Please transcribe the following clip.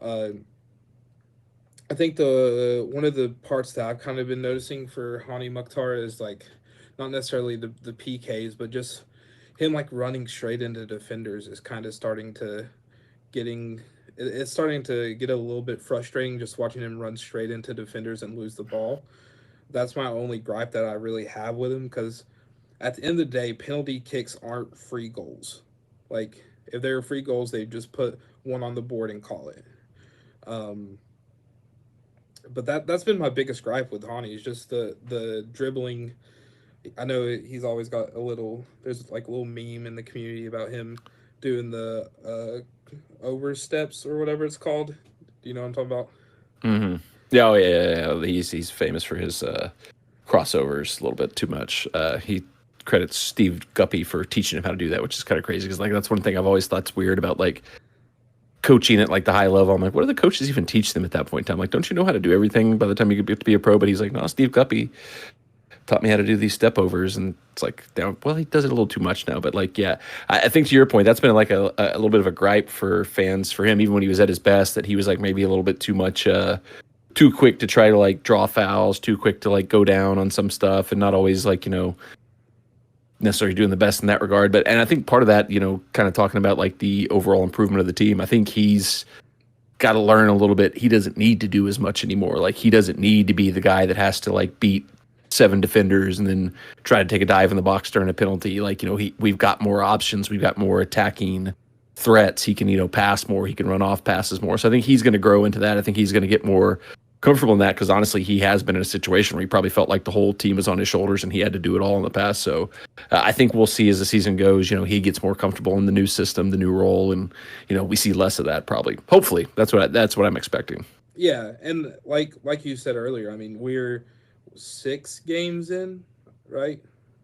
Uh, I think the one of the parts that I've kind of been noticing for Hany Mukhtar is like not necessarily the PKs, but just him like running straight into defenders is kind of starting to getting it's starting to get a little bit frustrating just watching him run straight into defenders and lose the ball. That's my only gripe that I really have with him because at the end of the day, penalty kicks aren't free goals. Like if they were free goals, they just put one on the board and call it. Um, but that's been my biggest gripe with Hani is just the dribbling. I know he's always got a little. There's like a little meme in the community about him doing the oversteps or whatever it's called. Do you know what I'm talking about? Hmm. Yeah, oh, yeah. He's famous for his crossovers a little bit too much. He credits Steve Guppy for teaching him how to do that, which is kind of crazy because like that's one thing I've always thought's weird about like coaching at like the high level. I'm like, what do the coaches even teach them at that point in time? Like, don't you know how to do everything by the time you get to be a pro? But he's like, no, Steve Guppy taught me how to do these step overs, and it's like, well, he does it a little too much now. But like, yeah, I think to your point, that's been like a little bit of a gripe for fans for him, even when he was at his best, that he was like maybe a little bit too much. Too quick to try to like draw fouls, too quick to like go down on some stuff, and not always like necessarily doing the best in that regard. But and I think part of that, kind of talking about like the overall improvement of the team, I think he's got to learn a little bit. He doesn't need to do as much anymore. Like he doesn't need to be the guy that has to like beat seven defenders and then try to take a dive in the box during a penalty. Like, we've got more options. We've got more attacking threats. He can, pass more. He can run off passes more. So I think he's going to grow into that. I think he's going to get more comfortable in that because honestly, he has been in a situation where he probably felt like the whole team was on his shoulders and he had to do it all in the past. So I think we'll see as the season goes, he gets more comfortable in the new system, the new role, and we see less of that probably. Hopefully, that's what I'm expecting. Yeah, and like you said earlier, I mean we're 6 games in, right?